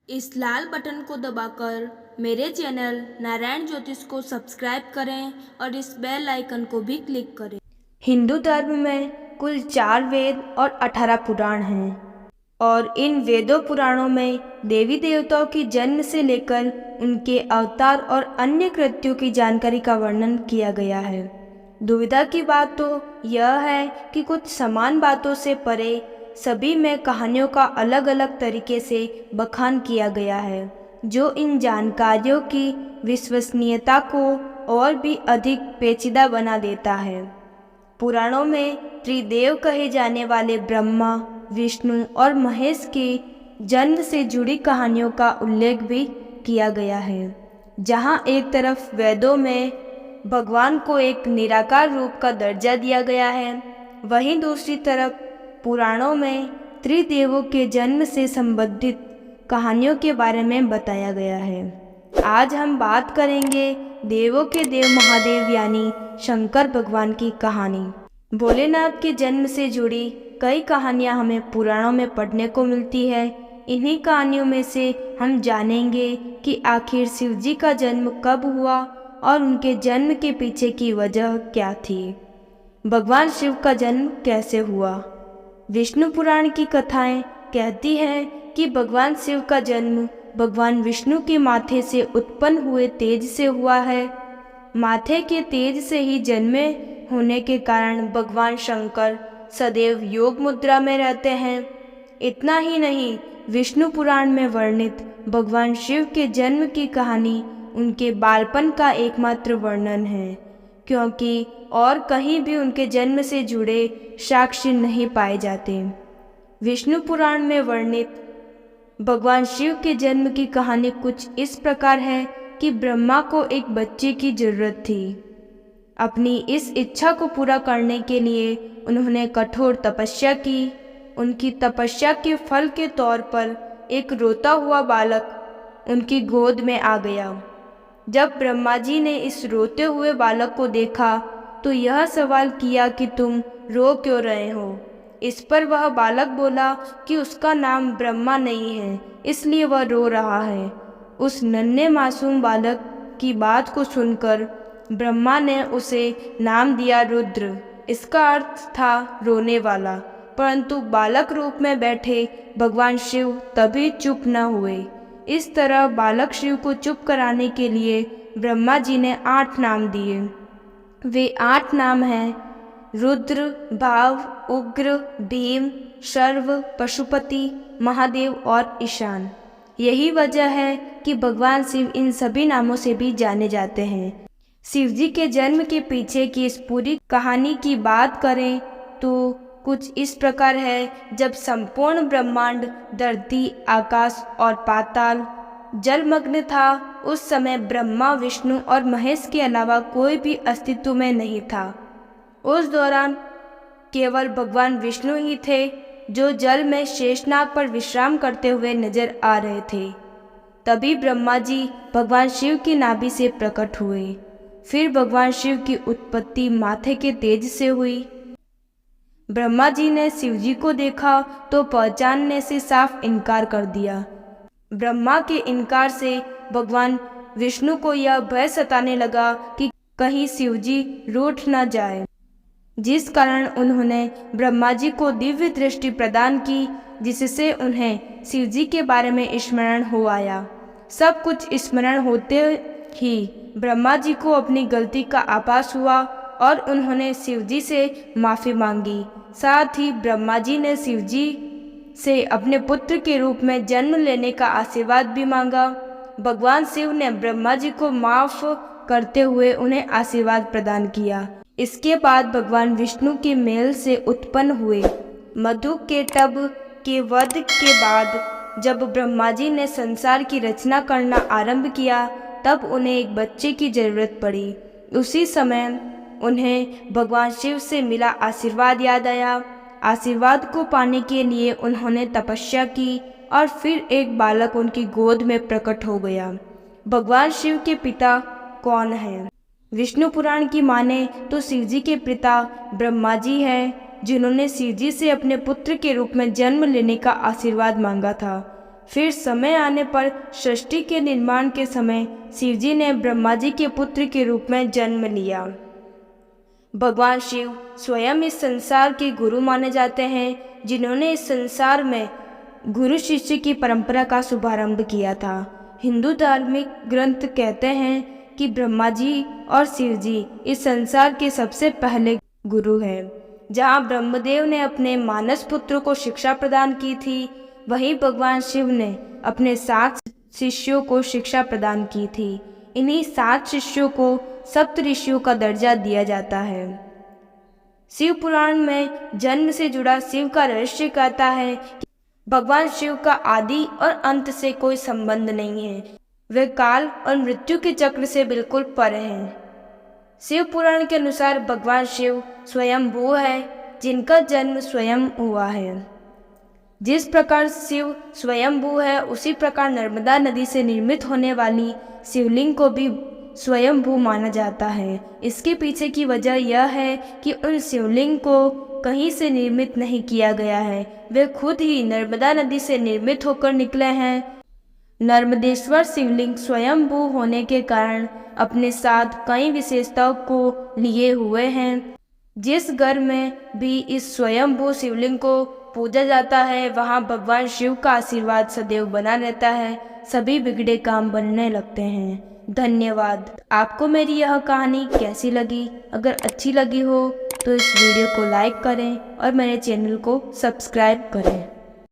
इस लाल बटन को दबाकर मेरे चैनल नारायण ज्योतिष को सब्सक्राइब करें और इस बेल आइकन को भी क्लिक करें। हिंदू धर्म में कुल 4 वेद और 18 पुराण हैं और इन वेदों पुराणों में देवी देवताओं की जन्म से लेकर उनके अवतार और अन्य कृत्यों की जानकारी का वर्णन किया गया है। दुविधा की बात तो यह है कि कुछ समान बातों से परे सभी में कहानियों का अलग अलग तरीके से बखान किया गया है, जो इन जानकारियों की विश्वसनीयता को और भी अधिक पेचीदा बना देता है। पुराणों में त्रिदेव कहे जाने वाले ब्रह्मा, विष्णु और महेश के जन्म से जुड़ी कहानियों का उल्लेख भी किया गया है, जहाँ एक तरफ वेदों में भगवान को एक निराकार रूप का दर्जा दिया गया है, वहीं दूसरी तरफ पुराणों में त्रिदेवों के जन्म से संबंधित कहानियों के बारे में बताया गया है। आज हम बात करेंगे देवों के देव महादेव यानी शंकर भगवान की कहानी। भोलेनाथ के जन्म से जुड़ी कई कहानियां हमें पुराणों में पढ़ने को मिलती है। इन्हीं कहानियों में से हम जानेंगे कि आखिर शिव जी का जन्म कब हुआ और उनके जन्म के पीछे की वजह क्या थी। भगवान शिव का जन्म कैसे हुआ। विष्णु पुराण की कथाएं कहती हैं कि भगवान शिव का जन्म भगवान विष्णु के माथे से उत्पन्न हुए तेज से हुआ है। माथे के तेज से ही जन्मे होने के कारण भगवान शंकर सदैव योग मुद्रा में रहते हैं। इतना ही नहीं, विष्णु पुराण में वर्णित भगवान शिव के जन्म की कहानी उनके बालपन का एकमात्र वर्णन है, क्योंकि और कहीं भी उनके जन्म से जुड़े साक्ष्य नहीं पाए जाते। विष्णु पुराण में वर्णित भगवान शिव के जन्म की कहानी कुछ इस प्रकार है कि ब्रह्मा को एक बच्चे की जरूरत थी। अपनी इस इच्छा को पूरा करने के लिए उन्होंने कठोर तपस्या की। उनकी तपस्या के फल के तौर पर एक रोता हुआ बालक उनकी गोद में आ गया। जब ब्रह्मा जी ने इस रोते हुए बालक को देखा तो यह सवाल किया कि तुम रो क्यों रहे हो। इस पर वह बालक बोला कि उसका नाम ब्रह्मा नहीं है, इसलिए वह रो रहा है। उस नन्हे मासूम बालक की बात को सुनकर ब्रह्मा ने उसे नाम दिया रुद्र। इसका अर्थ था रोने वाला। परंतु बालक रूप में बैठे भगवान शिव तभी चुप न हुए। इस तरह बालक शिव को चुप कराने के लिए ब्रह्मा जी ने 8 नाम दिए। वे 8 नाम हैं रुद्र, भाव, उग्र, भीम, शर्व, पशुपति, महादेव और ईशान। यही वजह है कि भगवान शिव इन सभी नामों से भी जाने जाते हैं। शिव जी के जन्म के पीछे की इस पूरी कहानी की बात करें तो कुछ इस प्रकार है। जब संपूर्ण ब्रह्मांड, धरती, आकाश और पाताल जलमग्न था, उस समय ब्रह्मा, विष्णु और महेश के अलावा कोई भी अस्तित्व में नहीं था। उस दौरान केवल भगवान विष्णु ही थे जो जल में शेषनाग पर विश्राम करते हुए नजर आ रहे थे। तभी ब्रह्मा जी भगवान शिव की नाभि से प्रकट हुए। फिर भगवान शिव की उत्पत्ति माथे के तेज से हुई। ब्रह्मा जी ने शिव जी को देखा तो पहचानने से साफ इनकार कर दिया। ब्रह्मा के इनकार से भगवान विष्णु को यह भय सताने लगा कि कहीं शिव जी रूठ न जाए, जिस कारण उन्होंने ब्रह्मा जी को दिव्य दृष्टि प्रदान की, जिससे उन्हें शिव जी के बारे में स्मरण हो आया। सब कुछ स्मरण होते ही ब्रह्मा जी को अपनी गलती का आभास हुआ और उन्होंने शिव जी से माफ़ी मांगी। साथ ही ब्रह्मा जी ने शिव जी से अपने पुत्र के रूप में जन्म लेने का आशीर्वाद भी मांगा। भगवान शिव ने ब्रह्मा जी को माफ़ करते हुए उन्हें आशीर्वाद प्रदान किया। इसके बाद भगवान विष्णु के मेल से उत्पन्न हुए। मधु के टब के वध के बाद जब ब्रह्मा जी ने संसार की रचना करना आरंभ किया, तब उन्हें एक बच्चे की जरूरत पड़ी। उसी समय उन्हें भगवान शिव से मिला आशीर्वाद याद आया। आशीर्वाद को पाने के लिए उन्होंने तपस्या की और फिर एक बालक उनकी गोद में प्रकट हो गया। भगवान शिव के पिता कौन हैं? विष्णु पुराण की माने तो शिव जी के पिता ब्रह्मा जी हैं, जिन्होंने शिव जी से अपने पुत्र के रूप में जन्म लेने का आशीर्वाद मांगा था। फिर समय आने पर सृष्टि के निर्माण के समय शिवजी ने ब्रह्मा जी के पुत्र के रूप में जन्म लिया। भगवान शिव स्वयं इस संसार के गुरु माने जाते हैं, जिन्होंने इस संसार में गुरु शिष्य की परंपरा का शुभारंभ किया था। हिंदू धार्मिक ग्रंथ कहते हैं कि ब्रह्मा जी और शिव जी इस संसार के सबसे पहले गुरु हैं। जहाँ ब्रह्मदेव ने अपने मानस पुत्र को शिक्षा प्रदान की थी, वहीं भगवान शिव ने अपने 7 शिष्यों को शिक्षा प्रदान की थी। इन्हीं 7 शिष्यों को सप्त ऋषियों का दर्जा दिया जाता है। शिव पुराण में जन्म से जुड़ा शिव का रहस्य कहता है कि भगवान शिव का आदि और अंत से कोई संबंध नहीं है, वे काल और मृत्यु के चक्र से बिल्कुल परे हैं। शिव पुराण के अनुसार भगवान शिव स्वयंभू है, जिनका जन्म स्वयं हुआ है। जिस प्रकार शिव स्वयंभू है, उसी प्रकार नर्मदा नदी से निर्मित होने वाली शिवलिंग को भी स्वयंभू माना जाता है। इसके पीछे की वजह यह है कि उन शिवलिंग को कहीं से निर्मित नहीं किया गया है, वे खुद ही नर्मदा नदी से निर्मित होकर निकले हैं। नर्मदेश्वर शिवलिंग स्वयंभू होने के कारण अपने साथ कई विशेषताओं को लिए हुए हैं। जिस घर में भी इस स्वयंभू शिवलिंग को पूजा जाता है, वहाँ भगवान शिव का आशीर्वाद सदैव बना रहता है, सभी बिगड़े काम बनने लगते हैं। धन्यवाद। आपको मेरी यह कहानी कैसी लगी? अगर अच्छी लगी हो तो इस वीडियो को लाइक करें और मेरे चैनल को सब्सक्राइब करें।